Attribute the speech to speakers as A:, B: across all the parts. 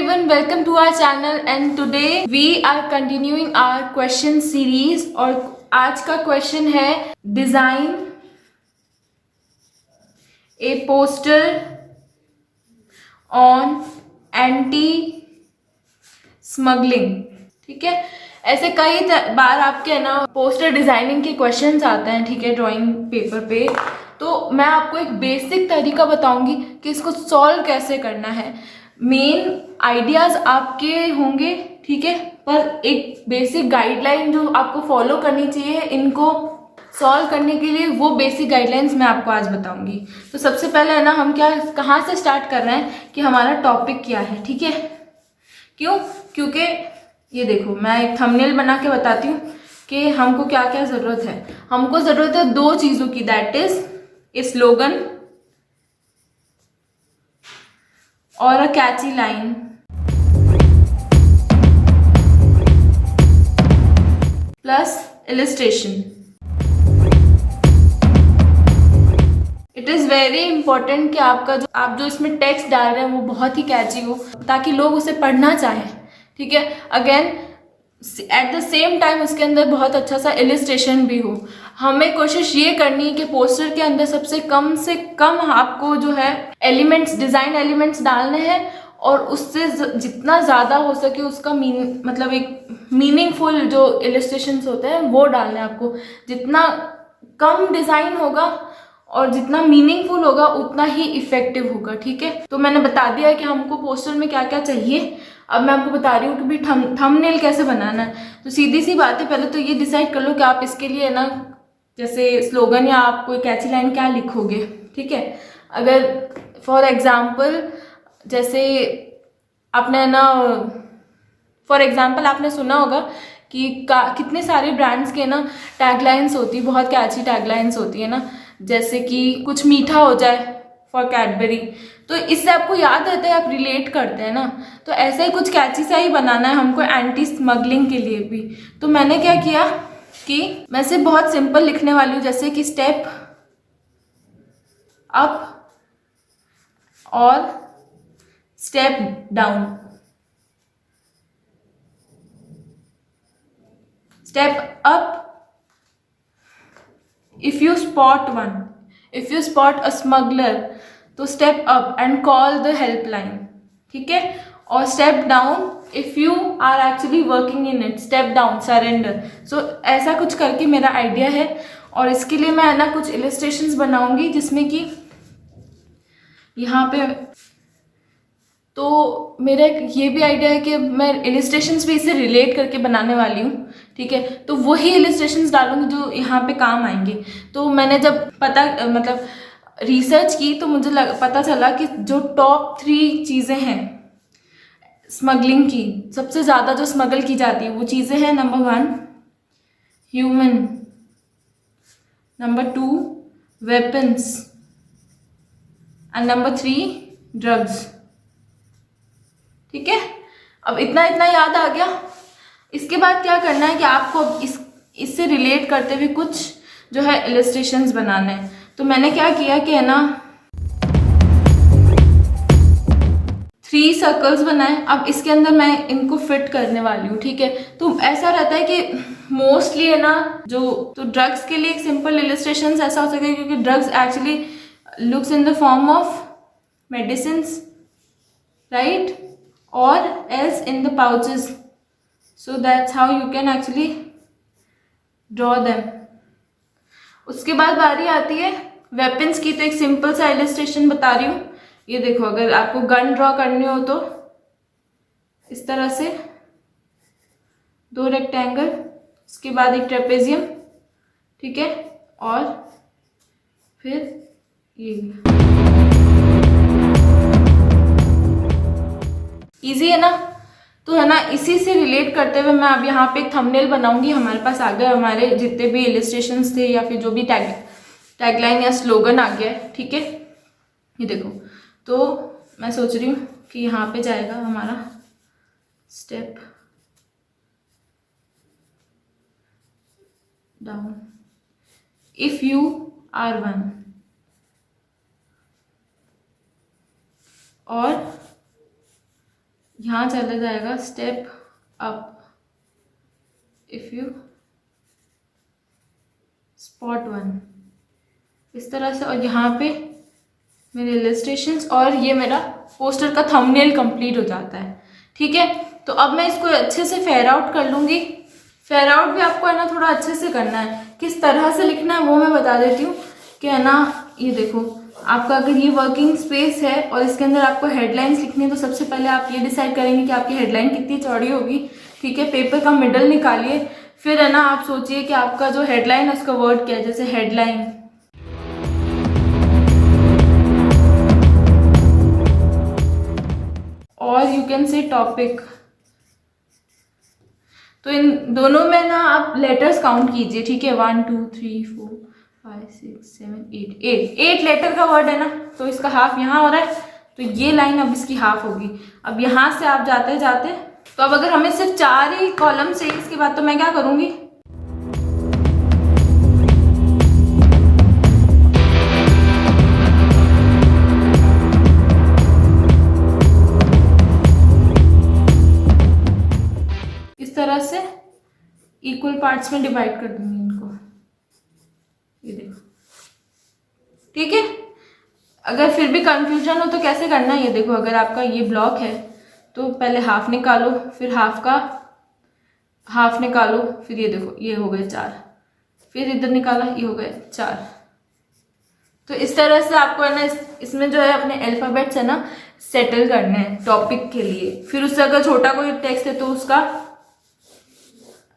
A: everyone, welcome to our channel and today we are continuing our question series और आज का question है design A poster on anti smuggling. ठीक है, ऐसे कई बार आपके है ना पोस्टर डिजाइनिंग के क्वेश्चंस आते हैं, ठीक है, ड्राइंग पेपर पे। तो मैं आपको एक बेसिक तरीका बताऊंगी कि इसको सॉल्व कैसे करना है। मेन आइडियाज आपके होंगे, ठीक है, पर एक बेसिक गाइडलाइन जो आपको फॉलो करनी चाहिए इनको सॉल्व करने के लिए, वो बेसिक गाइडलाइंस मैं आपको आज बताऊंगी। तो सबसे पहले है ना हम कहाँ से स्टार्ट कर रहे हैं कि हमारा टॉपिक क्या है। ठीक है, क्योंकि ये देखो मैं एक थंबनेल बना के बताती हूँ कि हमको क्या क्या ज़रूरत है। हमको ज़रूरत है दो चीज़ों की, दैट इज ए स्लोगन और a catchy line plus illustration. It is very important कि आप जो इसमें टेक्स्ट डाल रहे हैं वो बहुत ही कैची हो ताकि लोग उसे पढ़ना चाहें। ठीक है, again at the same time उसके अंदर बहुत अच्छा सा इलिस्ट्रेशन भी हो। हमें कोशिश ये करनी है कि पोस्टर के अंदर सबसे कम से कम आपको जो है एलिमेंट्स, डिज़ाइन एलिमेंट्स डालने हैं और उससे जितना ज़्यादा हो सके उसका मतलब एक मीनिंगफुल जो इलिस्ट्रेशंस होते हैं वो डालने हैं आपको। जितना कम डिज़ाइन होगा और जितना मीनिंगफुल होगा उतना ही इफेक्टिव होगा। ठीक है, तो मैंने बता दिया है कि हमको पोस्टर में क्या क्या चाहिए। अब मैं आपको बता रही हूँ कि भाई थंबनेल कैसे बनाना है। तो सीधी सी बात है, पहले तो ये डिसाइड कर लो कि आप इसके लिए ना जैसे स्लोगन या आप कोई कैची लाइन क्या लिखोगे। ठीक है, अगर फॉर एग्जाम्पल जैसे आपने ना आपने सुना होगा कि कितने सारे ब्रांड्स के ना टैगलाइंस होती है, बहुत कैची टैगलाइंस होती है ना, जैसे कि कुछ मीठा हो जाए फॉर कैडबरी। तो इससे आपको याद रहता है, आप रिलेट करते हैं ना। तो ऐसा ही कुछ कैची सा ही बनाना है हमको एंटी स्मगलिंग के लिए भी। तो मैंने क्या किया कि मैं सिर्फ बहुत सिंपल लिखने वाली हूँ, जैसे कि स्टेप अप और step down. Step up, if you spot a smuggler तो step up and call the helpline। ठीक है, और step down if you are actually working in it, step down, surrender। so ऐसा कुछ करके मेरा आइडिया है और इसके लिए मैं ना कुछ इलिस्ट्रेशंस बनाऊंगी जिसमें कि यहाँ पे तो मेरा ये भी आइडिया है कि मैं इलिस्ट्रेशंस भी इसे रिलेट करके बनाने वाली हूँ। ठीक है, तो वही इलिस्ट्रेशंस डालूंगी जो यहाँ पे काम आएंगे। तो मैंने जब मतलब रिसर्च की तो मुझे पता चला कि जो टॉप 3 चीज़ें हैं स्मगलिंग की, सबसे ज़्यादा जो स्मगल की जाती है वो चीज़ें हैं, number 1 human, number 2 weapons and number 3 drugs. ठीक है, अब इतना याद आ गया। इसके बाद क्या करना है कि आपको इससे रिलेट करते हुए कुछ जो है इलिस्ट्रेशंस बनाने हैं। तो मैंने क्या किया कि है ना 3 सर्कल्स बनाए। अब इसके अंदर मैं इनको फिट करने वाली हूँ। ठीक है, तो ऐसा रहता है कि मोस्टली है ना तो ड्रग्स के लिए एक सिंपल इलिस्ट्रेशन ऐसा हो सके, क्योंकि drugs actually looks in the form of medicines, right, or else in the pouches, so that's how you can actually draw them। उसके बाद बारी आती है वेपन्स की। तो एक सिंपल सा इलिस्ट्रेशन बता रही हूँ। ये देखो, अगर आपको गन ड्रॉ करनी हो तो इस तरह से 2 रेक्टेंगल, उसके बाद एक ट्रेपेजियम, ठीक है, और फिर ये इजी है ना। तो है ना इसी से रिलेट करते हुए मैं अब यहाँ पे एक थंबनेल बनाऊंगी। हमारे पास आ गए हमारे जितने भी इलिस्ट्रेशंस थे या फिर जो भी टैगलाइन या स्लोगन आ गया है। ठीक है, ये देखो, तो मैं सोच रही हूँ कि यहाँ पे जाएगा हमारा step down, if you are one, और यहाँ चला जाएगा step up if you spot one, इस तरह से। और यहाँ पे मेरे इलस्ट्रेशंस और ये मेरा पोस्टर का थंबनेल कंप्लीट हो जाता है। ठीक है, तो अब मैं इसको अच्छे से फेयर आउट कर लूँगी। फेयर आउट भी आपको है ना थोड़ा अच्छे से करना है। किस तरह से लिखना है वो मैं बता देती हूँ कि है ना, ये देखो आपका अगर ये वर्किंग स्पेस है और इसके अंदर आपको हेडलाइंस लिखनी है, तो सबसे पहले आप ये डिसाइड करेंगे कि आपकी हेडलाइन कितनी चौड़ी होगी। ठीक है, पेपर का मिडल निकालिए, फिर है ना आप सोचिए कि आपका जो हेडलाइन है उसका वर्ड क्या है, जैसे हेडलाइन, और यू कैन से टॉपिक। तो इन दोनों में ना आप लेटर्स काउंट कीजिए। ठीक है, 1 2 3 4 5 6 7 8 लेटर का वर्ड है ना, तो इसका हाफ यहाँ हो रहा है, तो ये लाइन अब इसकी हाफ होगी। अब यहाँ से आप जाते जाते, तो अब अगर हमें सिर्फ 4 ही कॉलम चाहिए इसके बाद, तो मैं क्या करूँगी, इस तरह से इक्वल पार्ट्स में डिवाइड कर दूंगी इनको। ये देखो, ठीक है। अगर फिर भी कंफ्यूजन हो तो कैसे करना है, ये देखो, अगर आपका ये ब्लॉक है तो पहले हाफ निकालो, फिर हाफ का हाफ निकालो, फिर ये देखो ये हो गए 4, फिर इधर निकाला ये हो गए 4। तो इस तरह से आपको है ना इसमें जो है अपने अल्फाबेट्स है ना सेटल करने हैं टॉपिक के लिए। फिर उससे अगर छोटा कोई टेक्स्ट है तो उसका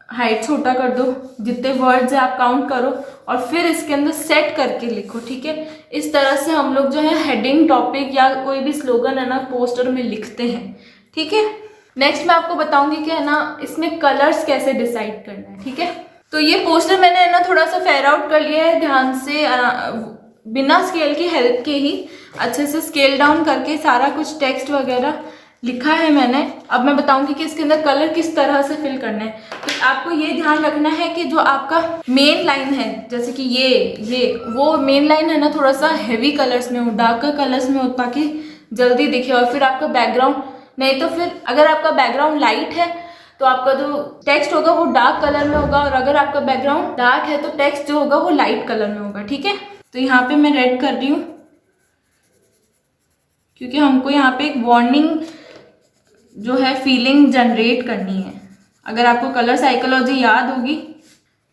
A: हाइट छोटा कर दो, जितने वर्ड्स है आप काउंट करो और फिर इसके अंदर सेट करके लिखो। ठीक है, इस तरह से हम लोग जो है हेडिंग, टॉपिक या कोई भी स्लोगन है ना पोस्टर में लिखते हैं। ठीक है, नेक्स्ट मैं आपको बताऊंगी कि है ना इसमें कलर्स कैसे डिसाइड करना है। ठीक है, तो ये पोस्टर मैंने है ना थोड़ा सा फेयर आउट कर लिया है ध्यान से, बिना स्केल की हेल्प के ही अच्छे से स्केल डाउन करके सारा कुछ टेक्स्ट वगैरह लिखा है मैंने। अब मैं बताऊंगी कि इसके अंदर कलर किस तरह से फिल करना है। तो आपको ये ध्यान रखना है कि जो आपका मेन लाइन है, जैसे कि ये वो मेन लाइन है ना थोड़ा सा हेवी कलर्स में हो, डार्कर कलर्स में हो, ताकि जल्दी दिखे। और फिर आपका बैकग्राउंड, नहीं तो फिर अगर आपका बैकग्राउंड लाइट है तो आपका जो टेक्स्ट होगा वो डार्क कलर में होगा, और अगर आपका बैकग्राउंड डार्क है तो टेक्स्ट जो होगा वो लाइट कलर में होगा। ठीक है, तो यहाँ पे मैं रेड कर रही हूँ क्योंकि हमको यहाँ पे एक वार्निंग जो है फीलिंग जनरेट करनी है। अगर आपको कलर साइकोलॉजी याद होगी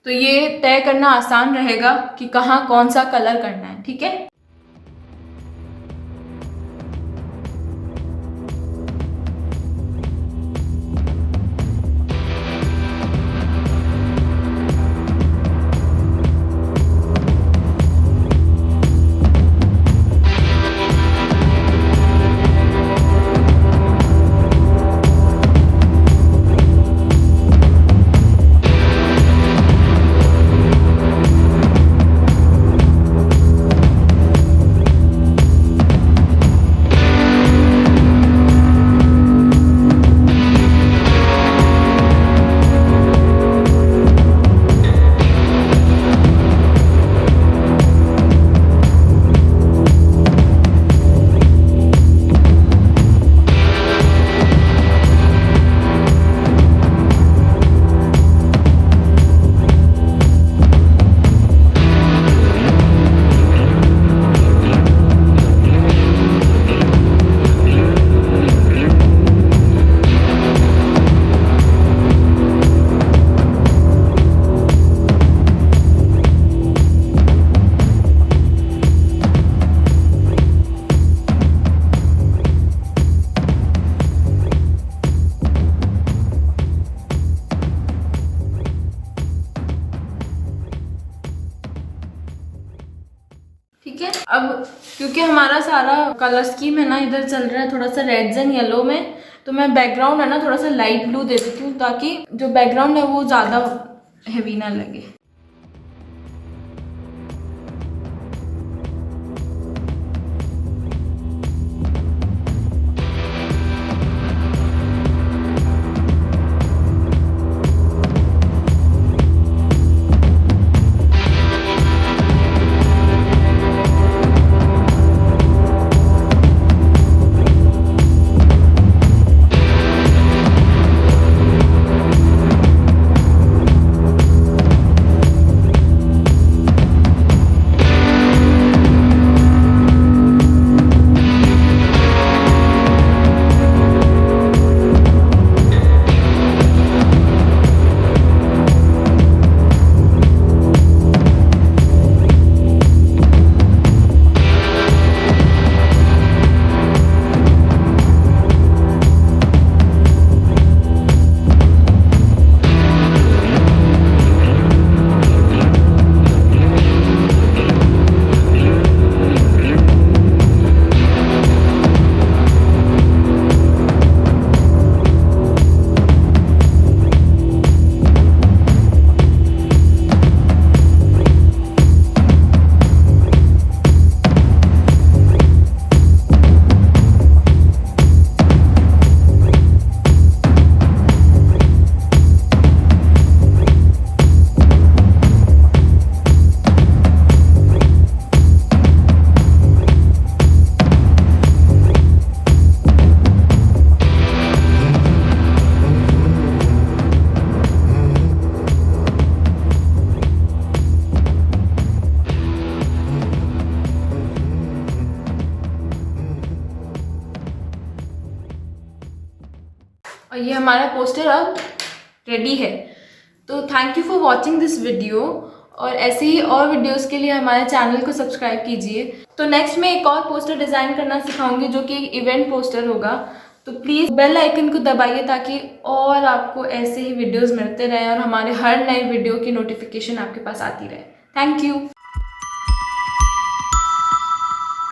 A: तो ये तय करना आसान रहेगा कि कहाँ कौन सा कलर करना है। ठीक है, अब क्योंकि हमारा सारा कलर स्कीम है ना इधर चल रहा है थोड़ा सा रेड्स एंड येलो में, तो मैं बैकग्राउंड है ना थोड़ा सा लाइट ब्लू दे देती हूँ ताकि जो बैकग्राउंड है वो ज़्यादा हेवी ना लगे। और ये हमारा पोस्टर अब रेडी है। तो thank you for watching this video, और ऐसे ही और वीडियोस के लिए हमारे चैनल को सब्सक्राइब कीजिए। तो नेक्स्ट मैं एक और पोस्टर डिज़ाइन करना सिखाऊंगी जो कि एक इवेंट पोस्टर होगा। तो प्लीज़ बेल आइकन को दबाइए ताकि और आपको ऐसे ही वीडियोस मिलते रहें और हमारे हर नए वीडियो की नोटिफिकेशन आपके पास आती रहे। Thank you.